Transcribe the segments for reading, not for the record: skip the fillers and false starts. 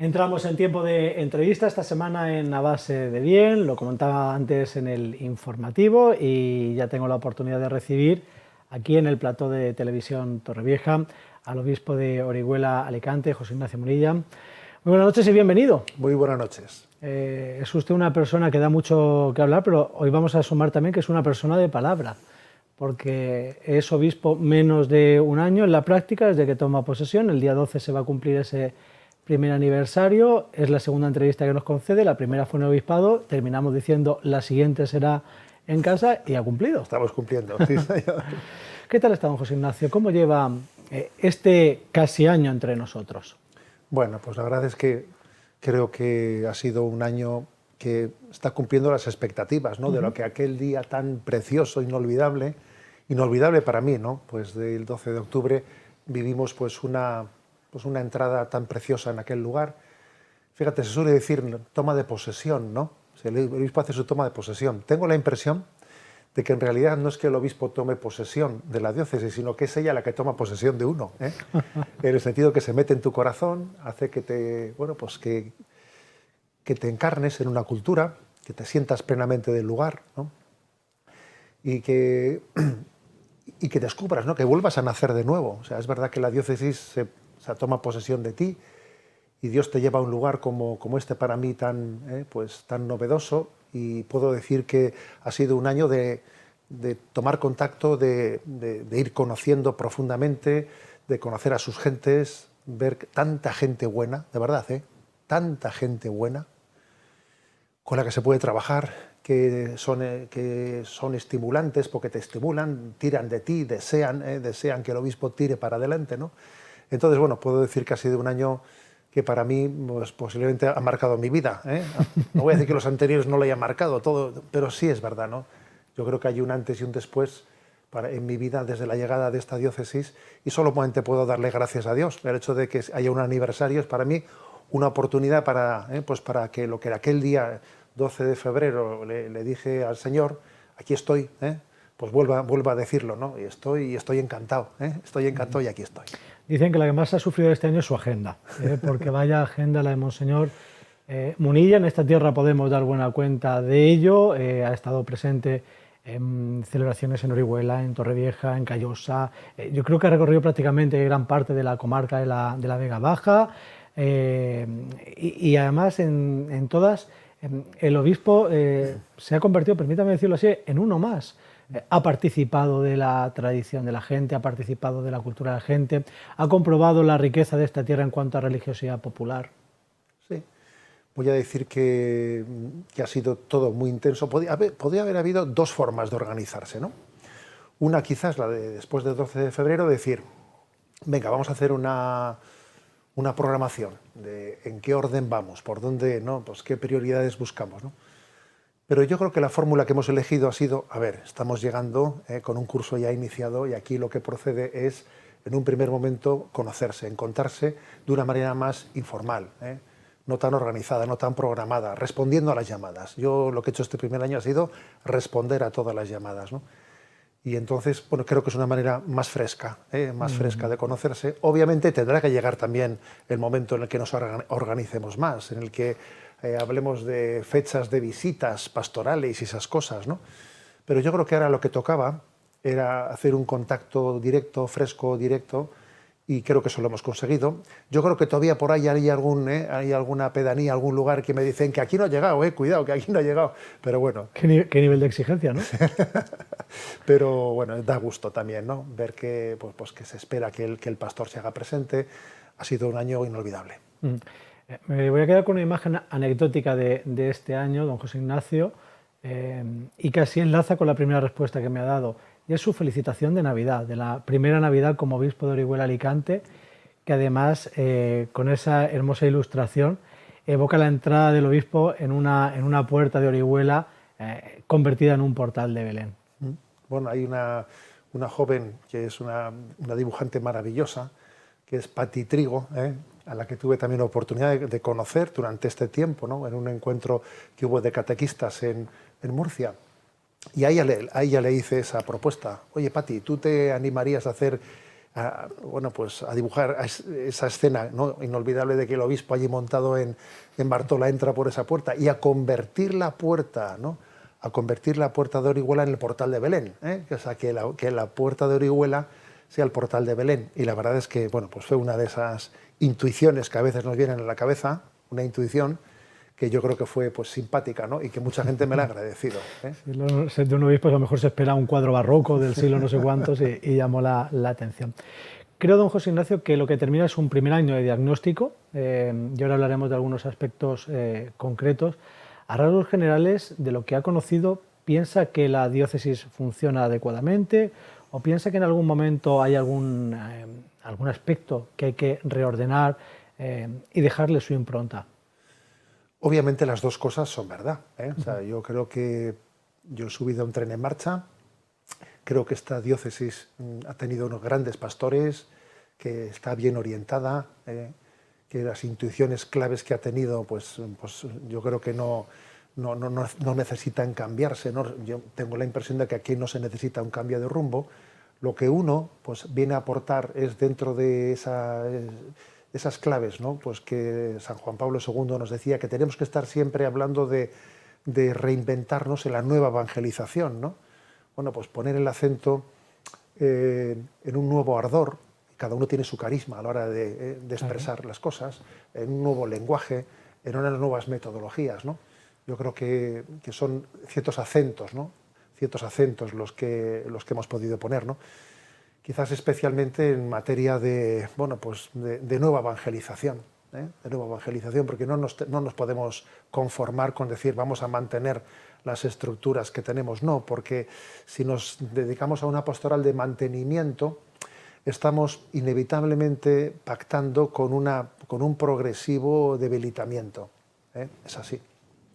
Entramos en tiempo de entrevista esta semana en A Base de Bien, lo comentaba antes en el informativo y ya tengo la oportunidad de recibir aquí en el plató de televisión Torrevieja al obispo de Orihuela Alicante, José Ignacio Munilla. Muy buenas noches y bienvenido. Muy buenas noches. Es usted una persona que da mucho que hablar, pero hoy vamos a sumar también que es una persona de palabra, porque es obispo menos de un año en la práctica desde que toma posesión. El día 12 se va a cumplir ese primer aniversario, es la segunda entrevista que nos concede, la primera fue en el obispado, terminamos diciendo la siguiente será en casa y ha cumplido. Estamos cumpliendo, sí, señor. ¿Qué tal está don José Ignacio? ¿Cómo lleva este casi año entre nosotros? Bueno, pues la verdad es que creo que ha sido un año que está cumpliendo las expectativas, ¿no? De lo que aquel día tan precioso, inolvidable para mí, ¿no? Pues del 12 de octubre vivimos pues una entrada tan preciosa en aquel lugar. Fíjate, se suele decir toma de posesión, ¿no? El obispo hace su toma de posesión. Tengo la impresión de que en realidad no es que el obispo tome posesión de la diócesis, sino que es ella la que toma posesión de uno, ¿eh? En el sentido que se mete en tu corazón, hace que te, bueno, pues que te encarnes en una cultura, que te sientas plenamente del lugar, ¿no? y que descubras, ¿no? Que vuelvas a nacer de nuevo. O sea, es verdad que la diócesis se toma posesión de ti y Dios te lleva a un lugar como este para mí tan novedoso, y puedo decir que ha sido un año de tomar contacto, de ir conociendo profundamente, de conocer a sus gentes, ver tanta gente buena, de verdad, tanta gente buena con la que se puede trabajar, que son estimulantes porque te estimulan, tiran de ti, desean que el obispo tire para adelante, ¿no? Entonces, bueno, puedo decir que ha sido un año que para mí pues, posiblemente ha marcado mi vida, ¿eh? No voy a decir que los anteriores no lo hayan marcado todo, pero sí es verdad, ¿no? Yo creo que hay un antes y un después en mi vida desde la llegada de esta diócesis, y solamente puedo darle gracias a Dios. El hecho de que haya un aniversario es para mí una oportunidad para que lo que aquel día 12 de febrero le dije al Señor, aquí estoy, pues vuelva a decirlo, ¿no? Y estoy encantado, estoy encantado y aquí estoy. Dicen que la que más ha sufrido este año es su agenda, porque vaya agenda la de Monseñor Munilla. En esta tierra podemos dar buena cuenta de ello. Ha estado presente en celebraciones en Orihuela, en Torrevieja, en Callosa. Yo creo que ha recorrido prácticamente gran parte de la comarca de la Vega Baja, y además en todas el obispo se ha convertido, permítame decirlo así, en uno más. Ha participado de la tradición de la gente, ha participado de la cultura de la gente, ha comprobado la riqueza de esta tierra en cuanto a religiosidad popular. Sí, voy a decir que ha sido todo muy intenso. Podría haber habido dos formas de organizarse, ¿no? Una quizás la de después del 12 de febrero decir, venga, vamos a hacer una programación de en qué orden vamos, por dónde, ¿no? Pues qué prioridades buscamos, ¿no? Pero yo creo que la fórmula que hemos elegido ha sido, a ver, estamos llegando con un curso ya iniciado, y aquí lo que procede es, en un primer momento, conocerse, encontrarse de una manera más informal, no tan organizada, no tan programada, respondiendo a las llamadas. Yo lo que he hecho este primer año ha sido responder a todas las llamadas, ¿no? Y entonces, bueno, creo que es una manera más fresca de conocerse. Obviamente tendrá que llegar también el momento en el que nos organicemos más, en el que hablemos de fechas de visitas pastorales y esas cosas, ¿no? Pero yo creo que ahora lo que tocaba era hacer un contacto directo, fresco, directo, y creo que eso lo hemos conseguido. Yo creo que todavía por ahí hay alguna pedanía, algún lugar que me dicen que aquí no ha llegado, cuidado, que aquí no ha llegado. Pero bueno. ¿Qué nivel de exigencia, no? Pero bueno, da gusto también, ¿no? Ver que, pues que se espera que el pastor se haga presente. Ha sido un año inolvidable. Me voy a quedar con una imagen anecdótica de este año, don José Ignacio, y que así enlaza con la primera respuesta que me ha dado. Y es su felicitación de Navidad, de la primera Navidad como obispo de Orihuela Alicante, que además, con esa hermosa ilustración, evoca la entrada del obispo en una puerta de Orihuela convertida en un portal de Belén. Bueno, hay una joven que es una dibujante maravillosa, que es Pati Trigo, a la que tuve también la oportunidad de conocer durante este tiempo, ¿no? En un encuentro que hubo de catequistas en Murcia. Y a ella le hice esa propuesta. Oye, Pati, ¿tú te animarías a hacer bueno, pues a dibujar esa escena, ¿no?, inolvidable de que el obispo allí montado en Bartola entra por esa puerta, y a convertir la puerta, ¿no?, a convertir la puerta de Orihuela en el portal de Belén, ¿eh? O sea, que la puerta de Orihuela sea el portal de Belén. Y la verdad es que, bueno, pues fue una de esas intuiciones que a veces nos vienen a la cabeza, una intuición que yo creo que fue, pues, simpática, ¿no?, y que mucha gente me la ha agradecido, ¿eh? Sí, de un obispo a lo mejor se espera un cuadro barroco del siglo no sé cuántos y llamó la atención. Creo, don José Ignacio, que lo que termina es un primer año de diagnóstico, y ahora hablaremos de algunos aspectos concretos. A rasgos generales, de lo que ha conocido, ¿piensa que la diócesis funciona adecuadamente o piensa que en algún momento hay algún aspecto que hay que reordenar y dejarle su impronta? Obviamente las dos cosas son verdad, ¿eh? O sea, yo creo que yo he subido a un tren en marcha. Creo que esta diócesis ha tenido unos grandes pastores, que está bien orientada, que las intuiciones claves que ha tenido, pues yo creo que no necesitan cambiarse, ¿no? Yo tengo la impresión de que aquí no se necesita un cambio de rumbo. Lo que uno, pues, viene a aportar es, dentro de esas claves, ¿no?, pues que San Juan Pablo II nos decía, que tenemos que estar siempre hablando de reinventarnos en la nueva evangelización, ¿no? Bueno, pues poner el acento en un nuevo ardor. Cada uno tiene su carisma a la hora de expresar las cosas, en un nuevo lenguaje, en unas nuevas metodologías, ¿no? Yo creo que son ciertos acentos, ¿no?, ciertos acentos los que hemos podido poner, ¿no? Quizás especialmente en materia de, bueno, pues de nueva evangelización, ¿eh? De nueva evangelización, porque no nos podemos conformar con decir vamos a mantener las estructuras que tenemos. No, porque si nos dedicamos a una pastoral de mantenimiento, estamos inevitablemente pactando con un progresivo debilitamiento, ¿eh? Es así.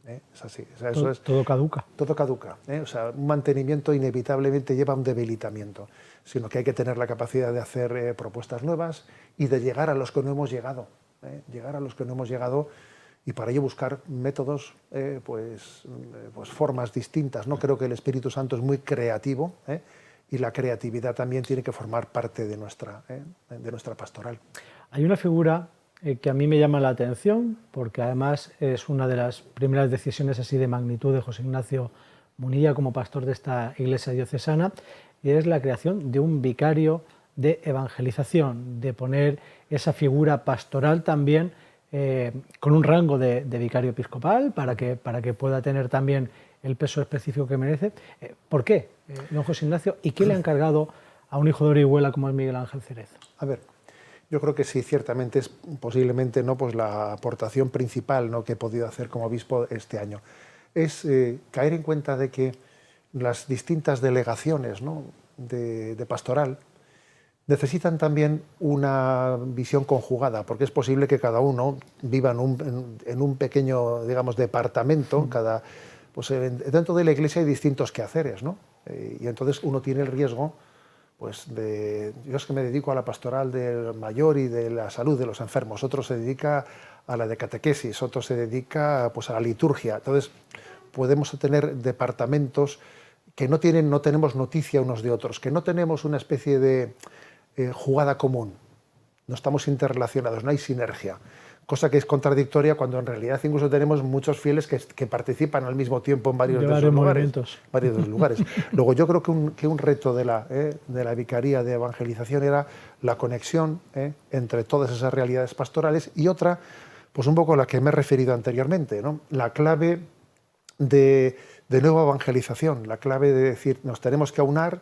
Es así. O sea, todo caduca. Todo caduca, ¿eh? O sea, un mantenimiento inevitablemente lleva a un debilitamiento, sino que hay que tener la capacidad de hacer propuestas nuevas y de llegar a los que no hemos llegado, ¿eh? Llegar a los que no hemos llegado, y para ello buscar métodos, pues formas distintas, ¿no? Creo que el Espíritu Santo es muy creativo, ¿eh? Y la creatividad también tiene que formar parte de nuestra pastoral. Hay una figura que a mí me llama la atención, porque además es una de las primeras decisiones así de magnitud de José Ignacio Munilla como pastor de esta iglesia diocesana, y es la creación de un vicario de evangelización, de poner esa figura pastoral también con un rango de vicario episcopal para que pueda tener también el peso específico que merece. ¿Por qué, don José Ignacio? ¿Y qué le ha encargado a un hijo de Orihuela como es Miguel Ángel Cérez? A ver, yo creo que sí, ciertamente es posiblemente, ¿no?, pues la aportación principal, ¿no?, que he podido hacer como obispo este año. Es caer en cuenta de que las distintas delegaciones, ¿no?, de pastoral necesitan también una visión conjugada, porque es posible que cada uno viva en un pequeño, digamos, departamento. Pues dentro de la iglesia hay distintos quehaceres, ¿no? Y entonces uno tiene el riesgo, pues yo es que me dedico a la pastoral del mayor y de la salud de los enfermos, otro se dedica a la de catequesis, otro se dedica, pues, a la liturgia. Entonces podemos tener departamentos que no tenemos noticia unos de otros, que no tenemos una especie de jugada común, no estamos interrelacionados, no hay sinergia, cosa que es contradictoria cuando en realidad incluso tenemos muchos fieles que participan al mismo tiempo en varios de esos lugares. Luego yo creo que un reto de la Vicaría de Evangelización era la conexión entre todas esas realidades pastorales, y otra, pues un poco a la que me he referido anteriormente, ¿no?, la clave de nueva evangelización, la clave de decir nos tenemos que aunar,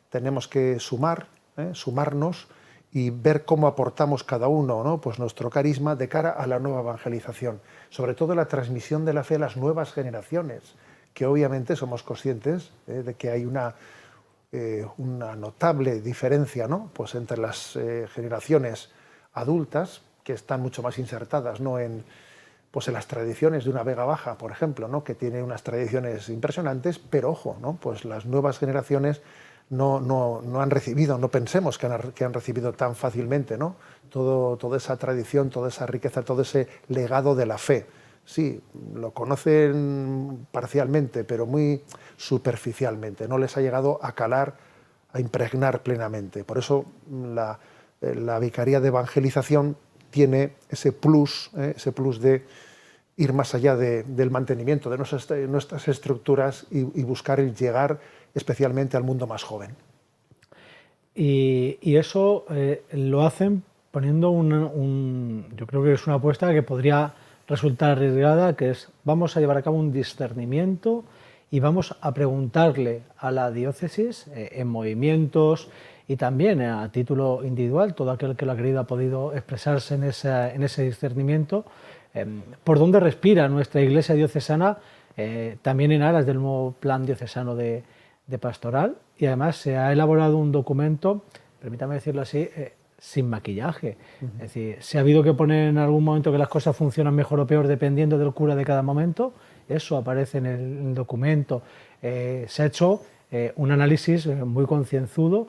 tenemos que sumarnos y ver cómo aportamos cada uno, ¿no?, pues nuestro carisma de cara a la nueva evangelización, sobre todo la transmisión de la fe a las nuevas generaciones, que obviamente somos conscientes de que hay una notable diferencia, ¿no?, pues entre las generaciones adultas, que están mucho más insertadas, ¿no?, en las tradiciones de una Vega Baja, por ejemplo, ¿no?, que tiene unas tradiciones impresionantes, pero ojo, ¿no?, pues las nuevas generaciones no han recibido, no pensemos que han recibido tan fácilmente, ¿no?, toda esa tradición, toda esa riqueza, todo ese legado de la fe. Sí, lo conocen parcialmente, pero muy superficialmente. No les ha llegado a calar a impregnar plenamente. Por eso la Vicaría de Evangelización tiene ese plus de ir más allá del mantenimiento de nuestras estructuras y buscar el llegar especialmente al mundo más joven. Y eso lo hacen poniendo yo creo que es una apuesta que podría resultar arriesgada, que es vamos a llevar a cabo un discernimiento y vamos a preguntarle a la diócesis en movimientos y también a título individual, todo aquel que lo ha querido ha podido expresarse en ese discernimiento, por dónde respira nuestra Iglesia diocesana, también en aras del nuevo plan diocesano de pastoral, y además se ha elaborado un documento, permítame decirlo así, sin maquillaje. Es decir, si ha habido que poner en algún momento que las cosas funcionan mejor o peor dependiendo del cura de cada momento, eso aparece en el documento. Se ha hecho un análisis muy concienzudo.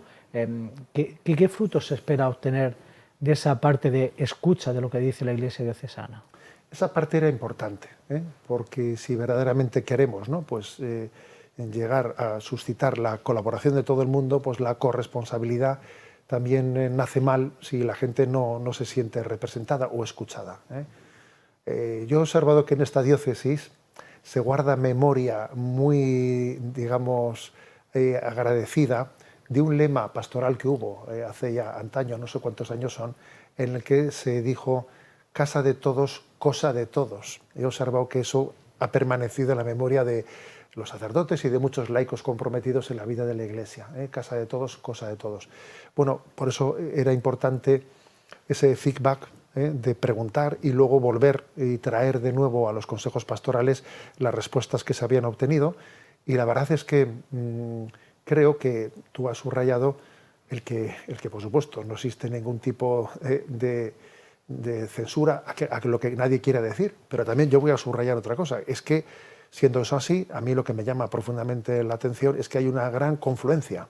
¿Qué frutos se espera obtener de esa parte de escucha de lo que dice la Iglesia diocesana? Esa parte era importante, porque si verdaderamente queremos, ¿no?, pues, llegar a suscitar la colaboración de todo el mundo, pues la corresponsabilidad también nace mal si la gente no se siente representada o escuchada. Yo he observado que en esta diócesis se guarda memoria muy, digamos, agradecida de un lema pastoral que hubo hace ya antaño, no sé cuántos años son, en el que se dijo casa de todos, cosa de todos. He observado que eso ha permanecido en la memoria de los sacerdotes y de muchos laicos comprometidos en la vida de la Iglesia. Casa de todos, cosa de todos. Bueno, por eso era importante ese feedback, de preguntar y luego volver y traer de nuevo a los consejos pastorales las respuestas que se habían obtenido. Y la verdad es que creo que tú has subrayado el que por supuesto no existe ningún tipo de censura a lo que nadie quiera decir, pero también yo voy a subrayar otra cosa, es que siendo eso así, a mí lo que me llama profundamente la atención es que hay una gran confluencia,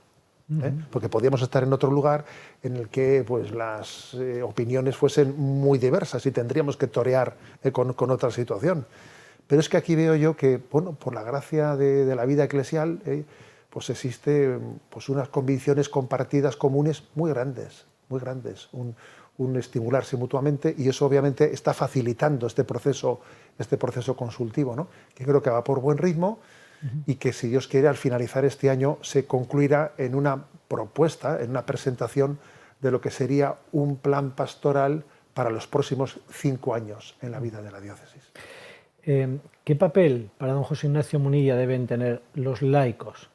porque podríamos estar en otro lugar en el que pues, las opiniones fuesen muy diversas y tendríamos que torear con otra situación. Pero es que aquí veo yo que, bueno, por la gracia de la vida eclesial, pues existe pues unas convicciones compartidas comunes muy grandes, un estimularse mutuamente, y eso obviamente está facilitando este proceso consultivo, ¿no?, que creo que va por buen ritmo y que, si Dios quiere, al finalizar este año se concluirá en una propuesta, en una presentación de lo que sería un plan pastoral para los próximos 5 años en la vida de la diócesis. ¿Qué papel para don José Ignacio Munilla deben tener los laicos?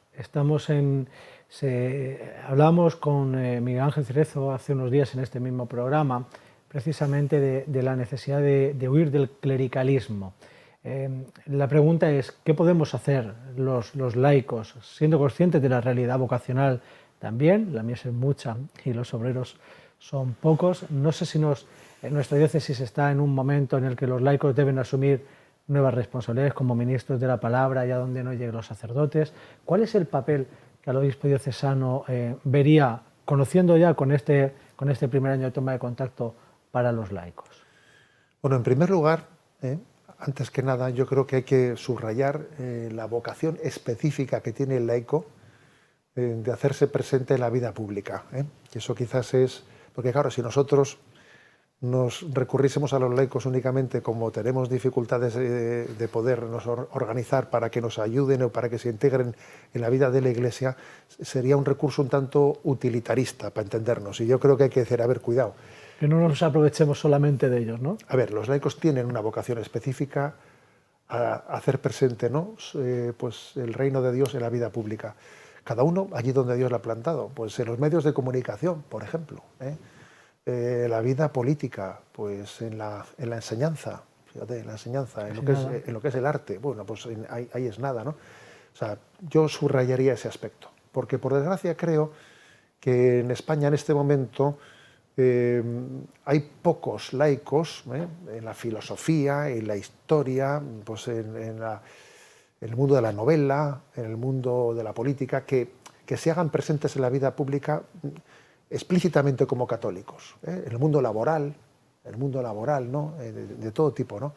Hablábamos con Miguel Ángel Cerezo hace unos días en este mismo programa, precisamente de la necesidad de huir del clericalismo. La pregunta es, ¿qué podemos hacer los laicos, siendo conscientes de la realidad vocacional también? La mies es mucha y los obreros son pocos. No sé si nuestra diócesis está en un momento en el que los laicos deben asumir nuevas responsabilidades como ministros de la palabra, allá donde no lleguen los sacerdotes. ¿Cuál es el papel que el obispo diocesano vería, conociendo ya con este primer año de toma de contacto, para los laicos? Bueno, en primer lugar, antes que nada, yo creo que hay que subrayar la vocación específica que tiene el laico de hacerse presente en la vida pública. Y eso quizás es, porque claro, si nosotros nos recurriésemos a los laicos únicamente como tenemos dificultades de podernos organizar para que nos ayuden o para que se integren en la vida de la Iglesia, sería un recurso un tanto utilitarista, para entendernos. Y yo creo que hay que decir, a ver, cuidado. Que no nos aprovechemos solamente de ellos, ¿no? A ver, los laicos tienen una vocación específica a hacer presente, ¿no?, pues el reino de Dios en la vida pública. Cada uno allí donde Dios lo ha plantado, pues en los medios de comunicación, por ejemplo, la vida política, pues en la enseñanza, fíjate, en la enseñanza, en lo que es el arte, bueno, pues ahí es nada, ¿no? O sea, yo subrayaría ese aspecto, porque por desgracia creo que en España en este momento hay pocos laicos en la filosofía, en la historia, pues en el mundo de la novela, en el mundo de la política, que se hagan presentes en la vida pública explícitamente como católicos, en el mundo laboral, ¿no?, de todo tipo, ¿no?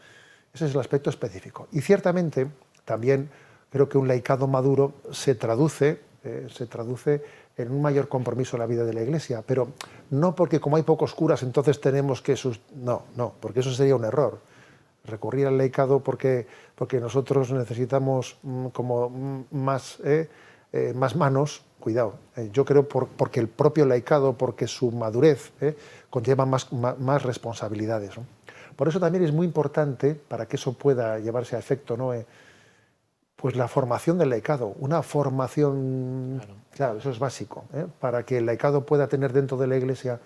Ese es el aspecto específico. Y ciertamente también creo que un laicado maduro se traduce se traduce en un mayor compromiso en la vida de la Iglesia, pero no porque como hay pocos curas entonces tenemos que... No, porque eso sería un error. Recurrir al laicado porque nosotros necesitamos más manos, cuidado. Yo creo porque el propio laicado, porque su madurez conlleva más responsabilidades, ¿no? Por eso también es muy importante, para que eso pueda llevarse a efecto, ¿no? Pues la formación del laicado, una formación, claro, eso es básico, para que el laicado pueda tener dentro de la Iglesia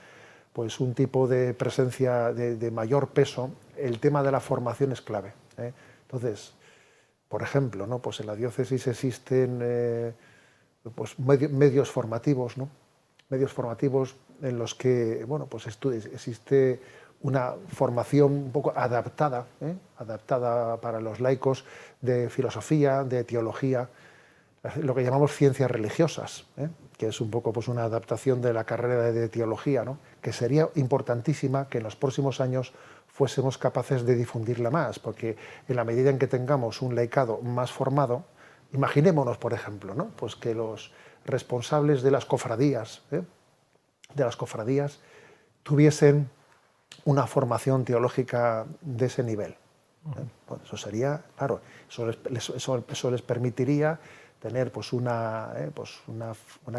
pues un tipo de presencia de mayor peso. El tema de la formación es clave. Entonces, por ejemplo, ¿no? Pues en la diócesis existen pues medios formativos, ¿no? Medios formativos en los que bueno, pues existe una formación un poco adaptada, adaptada para los laicos, de filosofía, de teología, lo que llamamos ciencias religiosas, que es un poco pues una adaptación de la carrera de teología, ¿no? Que sería importantísima que en los próximos años fuésemos capaces de difundirla más, porque en la medida en que tengamos un laicado más formado, imaginémonos, por ejemplo, ¿no? Pues que los responsables de las cofradías, tuviesen una formación teológica de ese nivel. Bueno, eso sería, claro, eso les permitiría tener pues una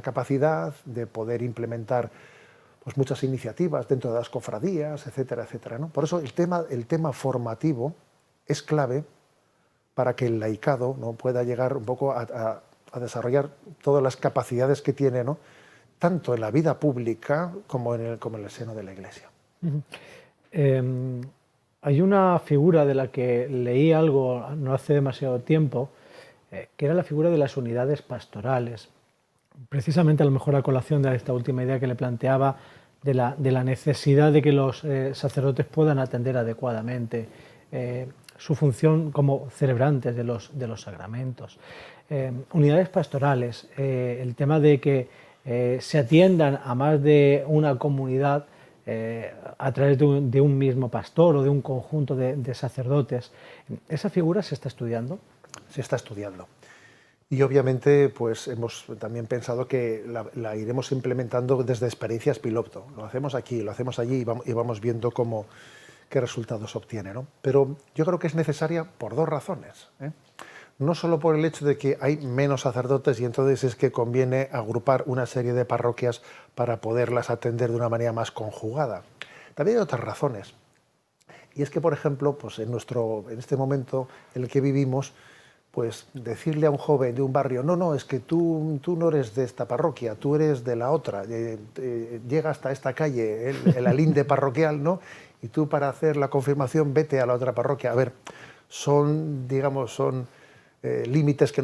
capacidad de poder implementar pues muchas iniciativas dentro de las cofradías, etcétera, etcétera, ¿no? Por eso el tema formativo es clave para que el laicado, ¿no? Pueda llegar un poco a desarrollar todas las capacidades que tiene, ¿no? Tanto en la vida pública como en el seno de la Iglesia. Hay una figura de la que leí algo no hace demasiado tiempo, que era la figura de las unidades pastorales. Precisamente a lo mejor a colación de esta última idea que le planteaba de la necesidad de que los sacerdotes puedan atender adecuadamente su función como celebrantes de los sacramentos. Unidades pastorales, el tema de que se atiendan a más de una comunidad a través de un mismo pastor o de un conjunto de sacerdotes. ¿Esa figura se está estudiando? Se está estudiando. Y obviamente pues hemos también pensado que la iremos implementando desde experiencias piloto. Lo hacemos aquí, lo hacemos allí y vamos viendo qué resultados obtiene, ¿no? Pero yo creo que es necesaria por dos razones, No solo por el hecho de que hay menos sacerdotes y entonces es que conviene agrupar una serie de parroquias para poderlas atender de una manera más conjugada. También hay otras razones. Y es que, por ejemplo, pues en este momento en el que vivimos, pues decirle a un joven de un barrio, no, es que tú no eres de esta parroquia, tú eres de la otra, llega hasta esta calle, el alinde parroquial, ¿no? Y tú para hacer la confirmación vete a la otra parroquia. A ver, son límites que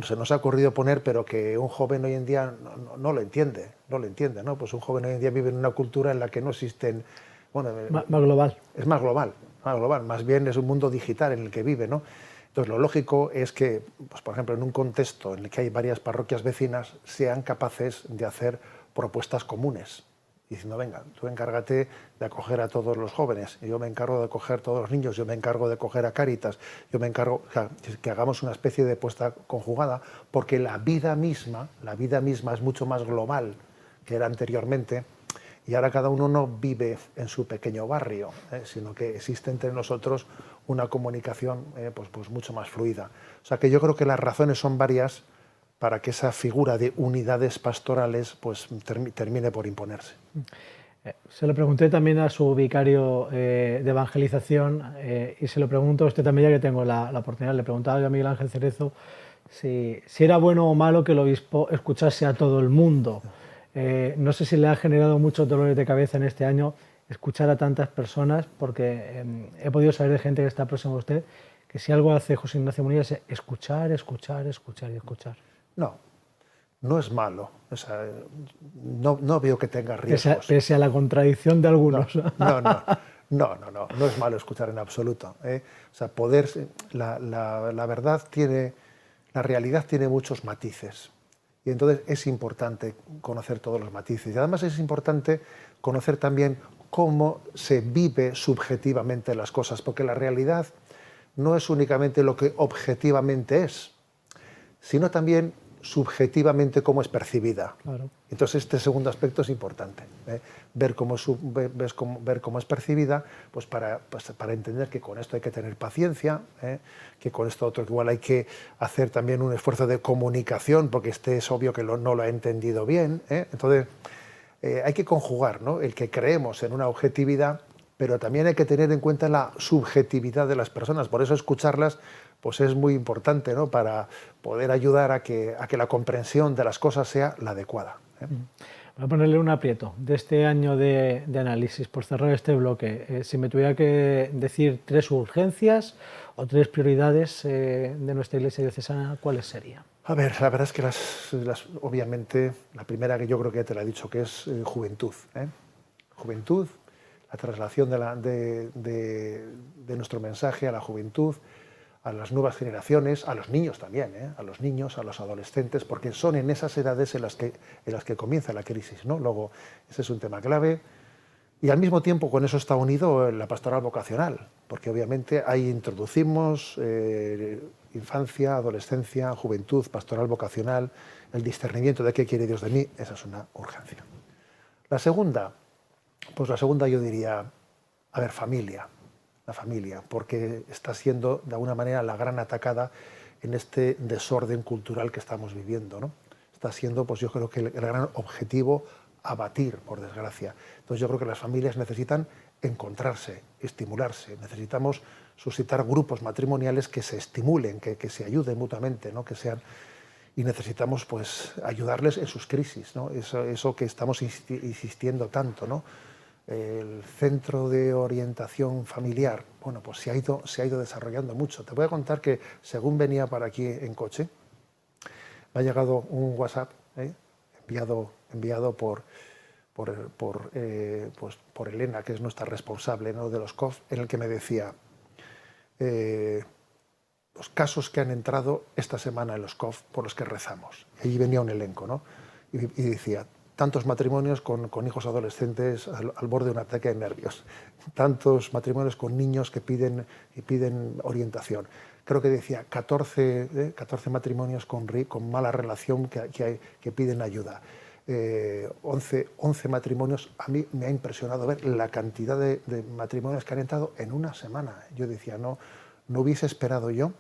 se nos ha ocurrido poner, pero que un joven hoy en día no lo entiende, ¿no? Pues un joven hoy en día vive en una cultura en la que no existen... Bueno, más global. Es más global, más bien es un mundo digital en el que vive, ¿no? Entonces, lo lógico es que, pues, por ejemplo, en un contexto en el que hay varias parroquias vecinas, sean capaces de hacer propuestas comunes. Diciendo, venga, tú encárgate de acoger a todos los jóvenes, yo me encargo de acoger a todos los niños, yo me encargo de acoger a Cáritas, yo me encargo... O sea, que hagamos una especie de puesta conjugada, porque la vida misma es mucho más global que era anteriormente, y ahora cada uno no vive en su pequeño barrio, sino que existe entre nosotros una comunicación pues mucho más fluida. O sea que yo creo que las razones son varias para que esa figura de unidades pastorales pues termine por imponerse. Se lo pregunté también a su vicario de evangelización y se lo pregunto a usted también, ya que tengo la oportunidad. Le preguntaba yo a Miguel Ángel Cerezo si era bueno o malo que el obispo escuchase a todo el mundo. No sé si le ha generado muchos dolores de cabeza en este año escuchar a tantas personas, porque he podido saber de gente que está próxima a usted que si algo hace José Ignacio Munilla es escuchar. No es malo. O sea, no veo que tenga riesgos. Pese a la contradicción de algunos. No es malo escuchar en absoluto. O sea, la verdad la realidad tiene muchos matices. Y entonces es importante conocer todos los matices. Y además es importante conocer también cómo se vive subjetivamente las cosas, porque la realidad no es únicamente lo que objetivamente es, sino también subjetivamente cómo es percibida. Claro. Entonces este segundo aspecto es importante, ver cómo es percibida, pues para entender que con esto hay que tener paciencia, que con esto otro que igual hay que hacer también un esfuerzo de comunicación, porque este es obvio que no lo ha entendido bien. Entonces hay que conjugar, ¿no?, el que creemos en una objetividad, pero también hay que tener en cuenta la subjetividad de las personas. Por eso escucharlas pues es muy importante, ¿no?, para poder ayudar a que la comprensión de las cosas sea la adecuada. Voy a ponerle un aprieto de este año de análisis, por cerrar este bloque. Si me tuviera que decir 3 urgencias o 3 prioridades de nuestra Iglesia diocesana, ¿cuáles serían? A ver, la verdad es que obviamente, la primera que yo creo que ya te la he dicho, que es juventud. Juventud, la traslación de nuestro mensaje a la juventud, a las nuevas generaciones, a los niños también, a los niños, a los adolescentes, porque son en esas edades en las que comienza la crisis, ¿no? Luego, ese es un tema clave. Y al mismo tiempo con eso está unido la pastoral vocacional, porque obviamente ahí introducimos infancia, adolescencia, juventud, pastoral vocacional, el discernimiento de qué quiere Dios de mí, esa es una urgencia. La segunda yo diría, a ver, familia. La familia, porque está siendo de alguna manera la gran atacada en este desorden cultural que estamos viviendo, ¿no? Está siendo, pues yo creo que el gran objetivo a batir, por desgracia. Entonces yo creo que las familias necesitan encontrarse, estimularse, necesitamos suscitar grupos matrimoniales que se estimulen, que se ayuden mutuamente, ¿no?, y necesitamos pues ayudarles en sus crisis, ¿no? Eso que estamos insistiendo tanto, ¿no? El centro de orientación familiar, bueno, pues se ha ido desarrollando mucho. Te voy a contar que según venía para aquí en coche, me ha llegado un WhatsApp enviado por Elena, que es nuestra responsable, ¿no?, de los COF, en el que me decía los casos que han entrado esta semana en los COF por los que rezamos. Y allí venía un elenco, ¿no? Y decía, tantos matrimonios con hijos adolescentes al borde de un ataque de nervios, tantos matrimonios con niños que piden orientación. Creo que decía 14 matrimonios con mala relación que piden ayuda. 11 matrimonios. A mí me ha impresionado ver la cantidad de matrimonios que han entrado en una semana. Yo decía, no hubiese esperado yo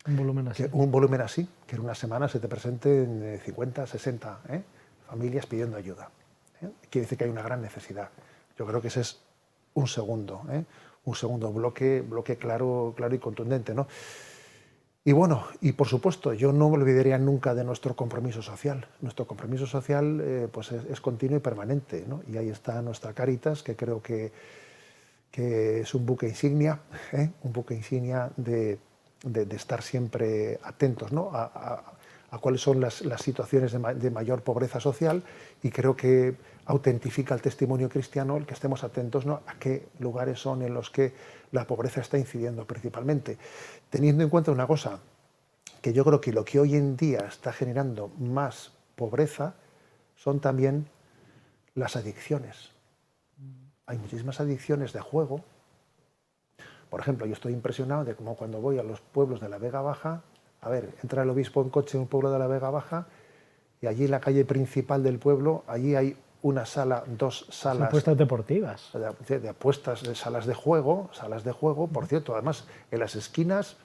un volumen así, que en una semana se te presenten 50, 60 familias pidiendo ayuda. Quiere decir que hay una gran necesidad. Yo creo que ese es un segundo bloque claro y contundente, ¿no? Y bueno, y por supuesto, yo no me olvidaría nunca de nuestro compromiso social. Nuestro compromiso social pues es continuo y permanente, ¿no? Y ahí está nuestra Cáritas, que creo que es un buque insignia, de estar siempre atentos, ¿no?, a cuáles son las situaciones de mayor pobreza social, y creo que autentifica el testimonio cristiano el que estemos atentos, ¿no?, a qué lugares son en los que la pobreza está incidiendo principalmente. Teniendo en cuenta una cosa, que yo creo que lo que hoy en día está generando más pobreza son también las adicciones. Hay muchísimas adicciones de juego. Por ejemplo, yo estoy impresionado de cómo cuando voy a los pueblos de la Vega Baja, a ver, entra el obispo en coche en un pueblo de la Vega Baja y allí en la calle principal del pueblo, allí hay una sala, 2 salas... Apuestas deportivas. De apuestas, de salas de juego, por cierto, además en las esquinas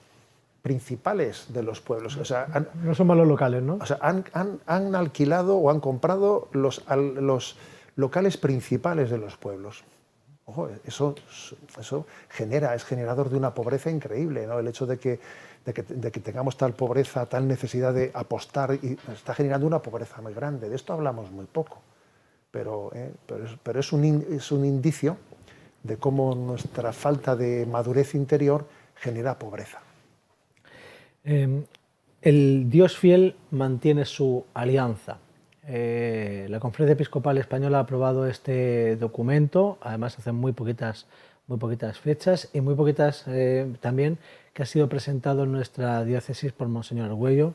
principales de los pueblos. O sea, no son malos locales, ¿no? O sea, han alquilado o han comprado los locales principales de los pueblos. Ojo, eso es generador de una pobreza increíble, ¿no? El hecho de que tengamos tal pobreza, tal necesidad de apostar, y está generando una pobreza muy grande. De esto hablamos muy poco, pero es un indicio de cómo nuestra falta de madurez interior genera pobreza. El Dios fiel mantiene su alianza. La Conferencia Episcopal Española ha aprobado este documento, además hace muy poquitas fechas y muy poquitas también, que ha sido presentado en nuestra diócesis por Monseñor Argüello,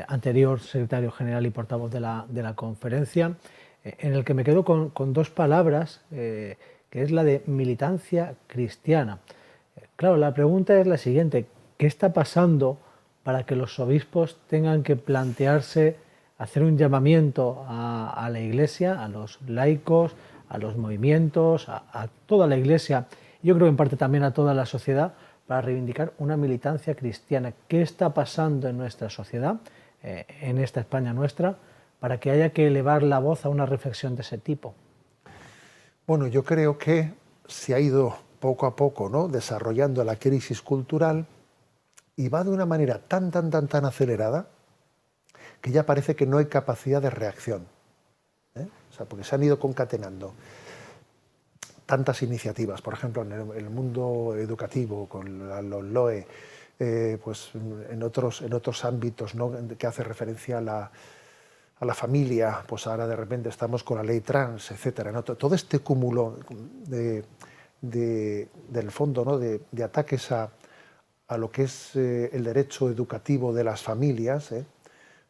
anterior secretario general y portavoz de la conferencia, en el que me quedo con 2 palabras, que es la de militancia cristiana. Claro, la pregunta es la siguiente: ¿qué está pasando para que los obispos tengan que plantearse, hacer un llamamiento a la Iglesia, a los laicos, a los movimientos, a toda la Iglesia, yo creo en parte también a toda la sociedad, para reivindicar una militancia cristiana? ¿Qué está pasando en nuestra sociedad, en esta España nuestra, para que haya que elevar la voz a una reflexión de ese tipo? Bueno, yo creo que se ha ido poco a poco, ¿no?, desarrollando la crisis cultural y va de una manera tan acelerada que ya parece que no hay capacidad de reacción, ¿eh? O sea, porque se han ido concatenando tantas iniciativas, por ejemplo, en el mundo educativo, con los LOE, pues en otros ámbitos, ¿no?, que hace referencia a la familia, pues ahora de repente estamos con la ley trans, etcétera, ¿no? Todo este cúmulo del fondo, ¿no?, de ataques a lo que es el derecho educativo de las familias,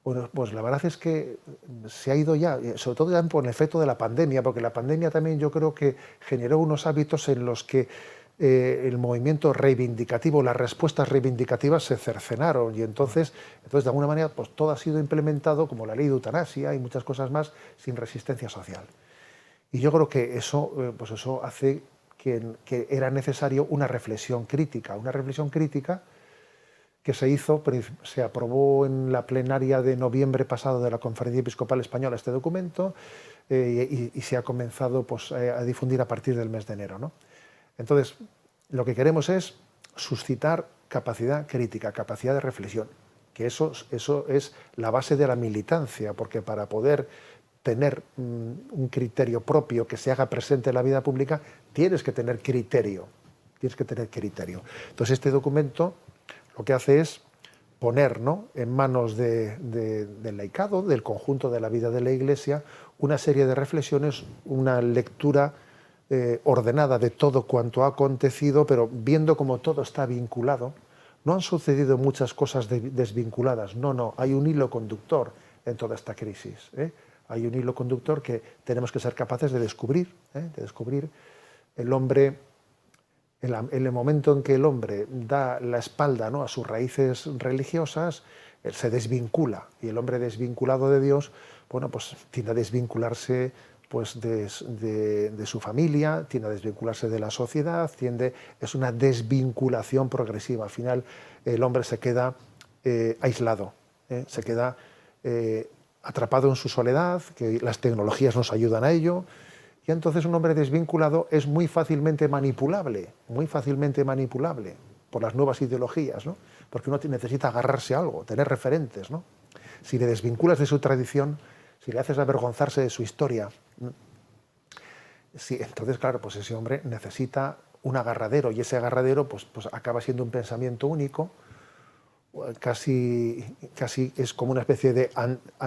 bueno, pues la verdad es que se ha ido ya, sobre todo ya por el efecto de la pandemia, porque la pandemia también yo creo que generó unos hábitos en los que el movimiento reivindicativo, las respuestas reivindicativas se cercenaron y entonces de alguna manera pues todo ha sido implementado, como la ley de eutanasia y muchas cosas más, sin resistencia social. Y yo creo que eso, pues eso hace que era necesario una reflexión crítica que se hizo, se aprobó en la plenaria de noviembre pasado de la Conferencia Episcopal Española este documento y se ha comenzado pues, a difundir a partir del mes de enero, ¿no? Entonces, lo que queremos es suscitar capacidad crítica, capacidad de reflexión, que eso es la base de la militancia, porque para poder tener un criterio propio que se haga presente en la vida pública, tienes que tener criterio. Entonces, este documento lo que hace es poner, ¿no?, en manos del laicado, del conjunto de la vida de la Iglesia, una serie de reflexiones, una lectura ordenada de todo cuanto ha acontecido, pero viendo cómo todo está vinculado. No han sucedido muchas cosas desvinculadas, no, hay un hilo conductor en toda esta crisis, ¿eh? Hay un hilo conductor que tenemos que ser capaces de descubrir, el hombre. En el momento en que el hombre da la espalda, ¿no?, a sus raíces religiosas, él se desvincula, y el hombre desvinculado de Dios, bueno, pues tiende a desvincularse pues, de su familia, tiende a desvincularse de la sociedad, es una desvinculación progresiva. Al final el hombre se queda aislado, se queda atrapado en su soledad, que las tecnologías nos ayudan a ello. Y entonces un hombre desvinculado es muy fácilmente manipulable por las nuevas ideologías, ¿no? Porque uno necesita agarrarse a algo, tener referentes, ¿no? Si le desvinculas de su tradición, si le haces avergonzarse de su historia, sí, entonces, claro, pues ese hombre necesita un agarradero, y ese agarradero pues acaba siendo un pensamiento único, casi es como una especie de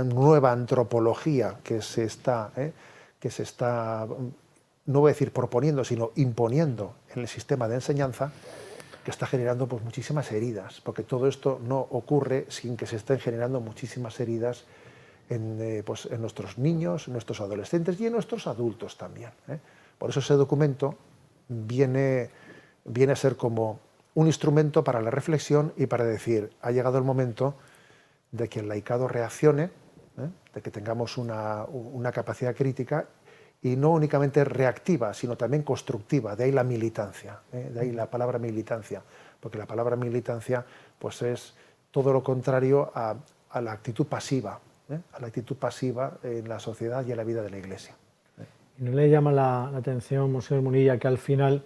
nueva antropología que se está, no voy a decir proponiendo, sino imponiendo en el sistema de enseñanza, que está generando pues, muchísimas heridas, porque todo esto no ocurre sin que se estén generando muchísimas heridas en nuestros niños, en nuestros adolescentes y en nuestros adultos también, ¿eh? Por eso ese documento viene a ser como un instrumento para la reflexión y para decir, ha llegado el momento de que el laicado reaccione, de que tengamos una capacidad crítica y no únicamente reactiva, sino también constructiva. De ahí la militancia, de ahí la palabra militancia, porque la palabra militancia pues es todo lo contrario a la actitud pasiva, a la actitud pasiva en la sociedad y en la vida de la Iglesia. ¿Y no le llama la atención, Monseñor Munilla, que al final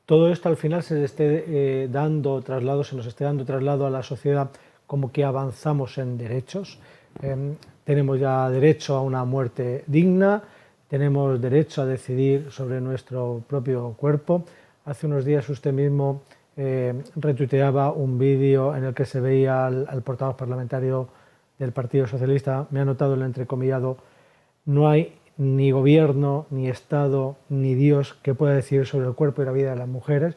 todo esto al final se nos esté dando traslado a la sociedad, como que avanzamos en derechos? Tenemos ya derecho a una muerte digna, tenemos derecho a decidir sobre nuestro propio cuerpo. Hace unos días usted mismo retuiteaba un vídeo en el que se veía al portavoz parlamentario del Partido Socialista. Me ha notado el entrecomillado: no hay ni gobierno, ni Estado, ni Dios que pueda decidir sobre el cuerpo y la vida de las mujeres.